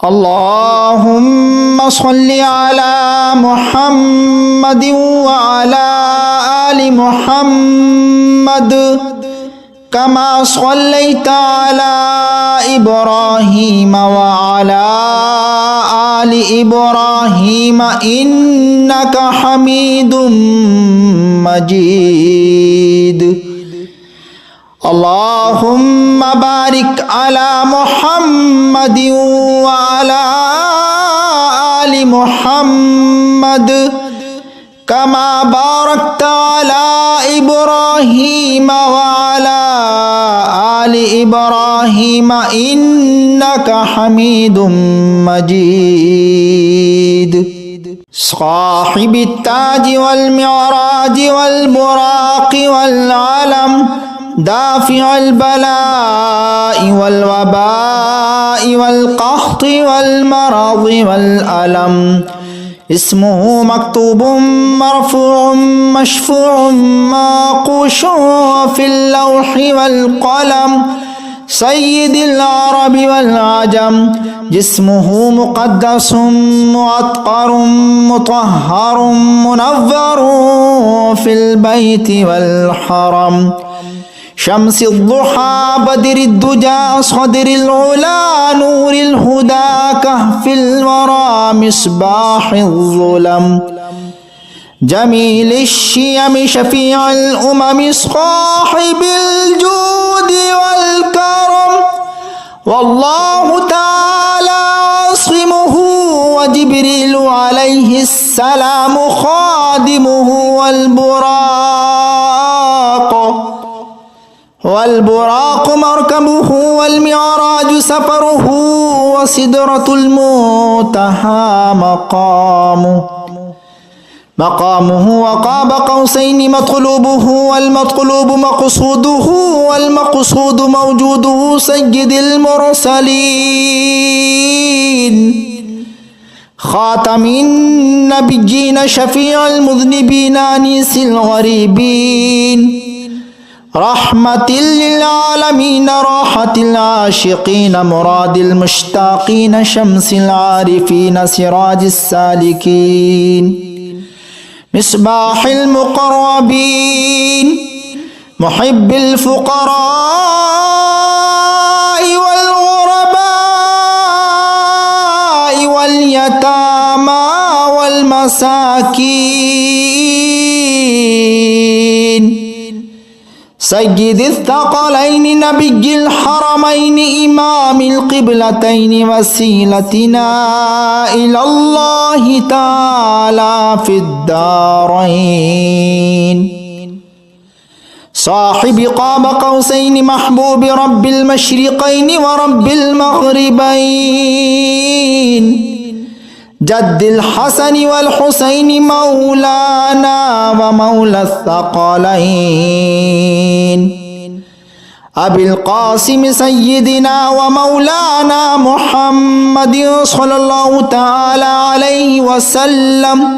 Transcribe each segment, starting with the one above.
اللهم صل على محمد وعلى آل محمد كما صليت على إبراهيم وعلى آل إبراهيم إنك حميد مجيد اللهم بارك على محمد وعلى آل محمد كما باركت على إبراهيم وعلى آل إبراهيم إنك حميد مجيد صاحب التاج والمعراج والبراق والعلم دافع البلاء والوباء والقحط والمرض والألم اسمه مكتوب مرفوع مشفوع منقوش في اللوح والقلم سيد العرب والعجم جسمه مقدس معطر مطهر منور في البيت والحرم شمس الضحى بدر الدجى صدر العلا نور الهدى كهف الورى مصباح الظلم جميل الشيم شفيع الأمم صاحب الجود والكرم والله تعالى عاصمه وجبريل عليه السلام خادمه والبراق مركبه والمعراج سفره وسدرة المنتهى مقامه وقاب قوسين مطلوبه والمطلوب مقصوده والمقصود موجوده سيد المرسلين خاتم النبيين شفيع المذنبين أنيس الغريبين رحمة للعالمين راحة العاشقين مراد المشتاقين شمس العارفين سراج السالكين مصباح المقربين محب الفقراء والغرباء واليتامى والمساكين سيد الثقلين نبي الحرمين إمام القبلتين وسيلتنا إلى الله تعالى في الدارين صاحب قاب قوسين محبوب رب المشرقين ورب المغربين جد الحسن والحسين مولانا ومولى الثقلين أبي القاسم سيدنا ومولانا محمد صلى الله تعالى عليه وسلم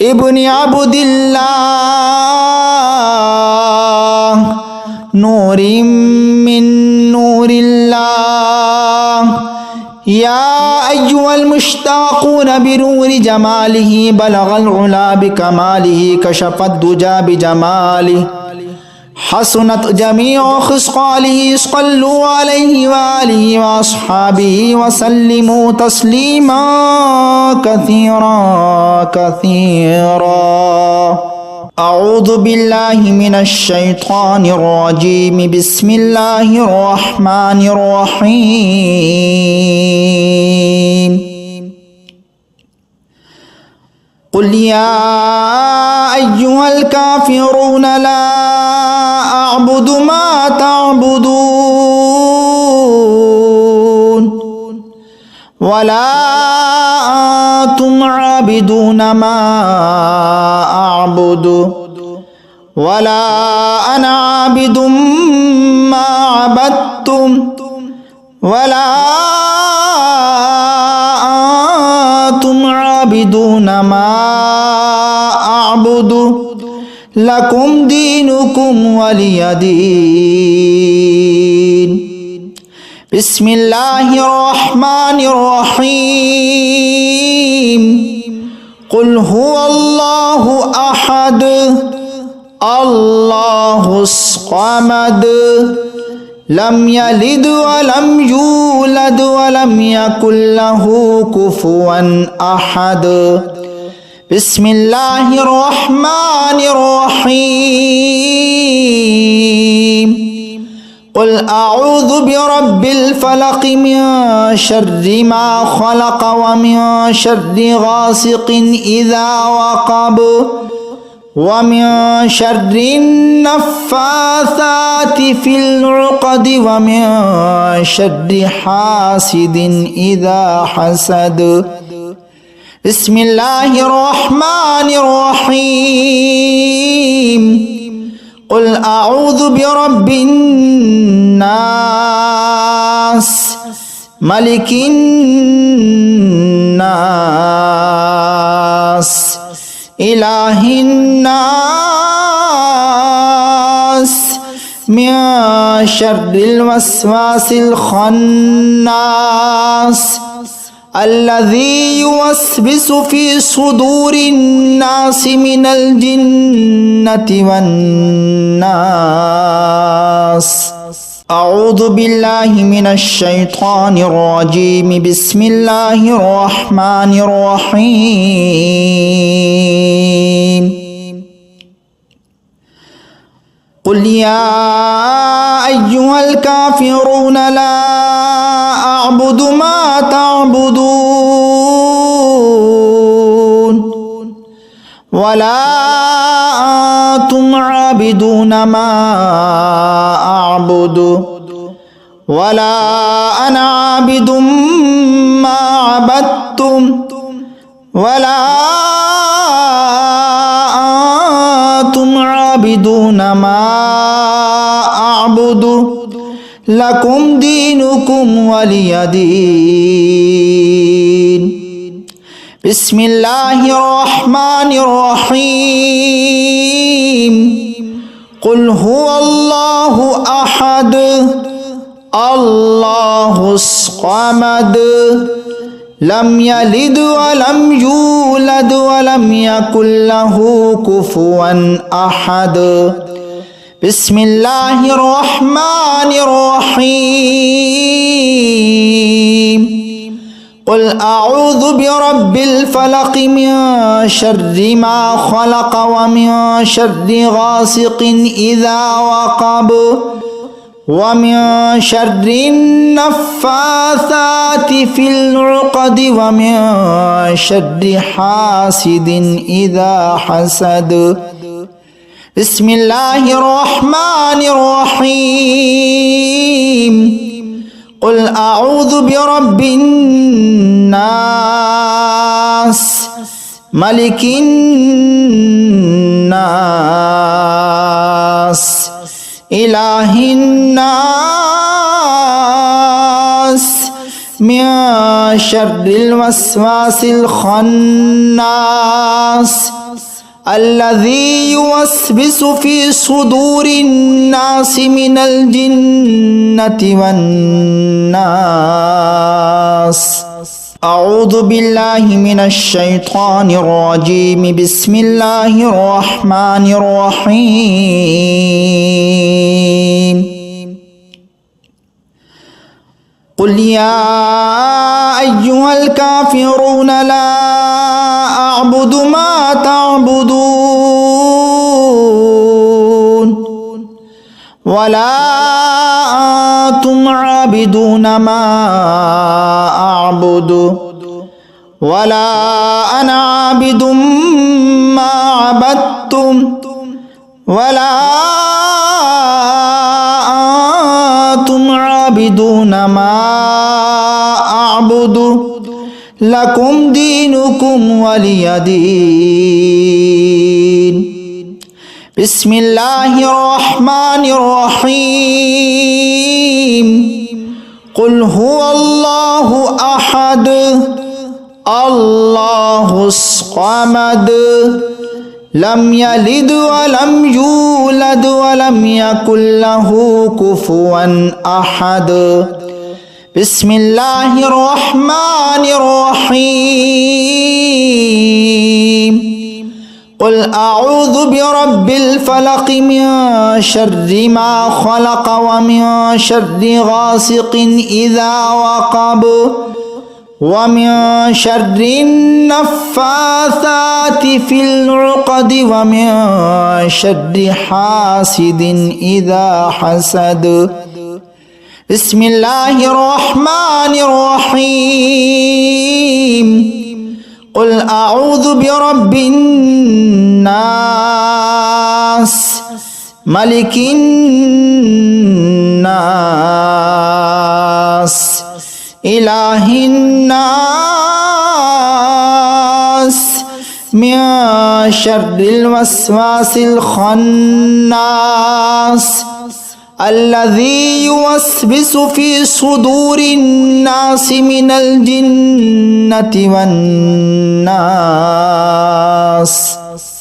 ابن عبد الله نور من نور الله يا أيها المشتاقون بنور جماله بلغ العلا بكماله كشف الدجى بجماله حسنت جميع خصاله صلوا عليه وآله وأصحابه وسلموا تسليما كثيرا أعوذ بالله من الشيطان الرجيم بسم الله الرحمن الرحيم قل يا أيها الكافرون لا أعبد ما تعبدون ولا أنتم عابدون ما أعبد ولا أنا عابد ما عبدتم ولا أنتم عابدون ما أعبد لكم دينكم ولي دين بسم الله الرحمن الرحيم قل هو الله أحد الله الصمد لم يلد ولم يولد ولم يكن له كفوا أحد بسم الله الرحمن الرحيم قل أعوذ برب الفلق من شر ما خلق ومن شر غاسق إذا وقب ومن شر النفاثات في العقد ومن شر حاسد إذا حسد بسم الله الرحمن الرحيم قل أعوذ برب الناس ملك الناس إله الناس من شر الوسواس الخناس الذي يوسوس في صدور الناس من الجنة والناس أعوذ بالله من الشيطان الرجيم بسم الله الرحمن الرحيم قل يا أيها الكافرون لا أعبد ما تعبدون ولا أنتم عابدون ما أعبد ولا أنا عابد ما عبدتم ولا أنتم عابدون ما أعبد لكم دينكم ولي دين بسم الله الرحمن الرحيم قل هو الله أحد الله الصمد لم يلد ولم يولد ولم يكن له كفوا أحد بسم الله الرحمن الرحيم قل أعوذ برب الفلق من شر ما خلق ومن شر غاسق إذا وقب ومن شر النفاثات في العقد ومن شر حاسد إذا حسد بسم الله الرحمن الرحيم قل أعوذ برب الناس ملك الناس إله الناس من شر الوسواس الخناس الذي يوسوس في صدور الناس من الجنة والناس أعوذ بالله من الشيطان الرجيم بسم الله الرحمن الرحيم قل يا أيها الكافرون لا أعبد ما تعبدون ولا أنتم عابدون ما أعبد ولا أنا عابد ما عبدتم ولا أنتم عابدون ما أعبد لكم دينكم ولي دين بسم الله الرحمن الرحيم قل هو الله أحد الله الصمد لم يلد ولم يولد ولم يكن له كفوا أحد بسم الله الرحمن الرحيم قل أعوذ برب الفلق من شر ما خلق ومن شر غاسق إذا وقب ومن شر النفاثات في العقد ومن شر حاسد إذا حسد بسم الله الرحمن الرحيم قل أعوذ برب الناس ملك الناس إله الناس من شر الوسواس الخناس الذي يوسوس في صدور الناس من الجنة والناس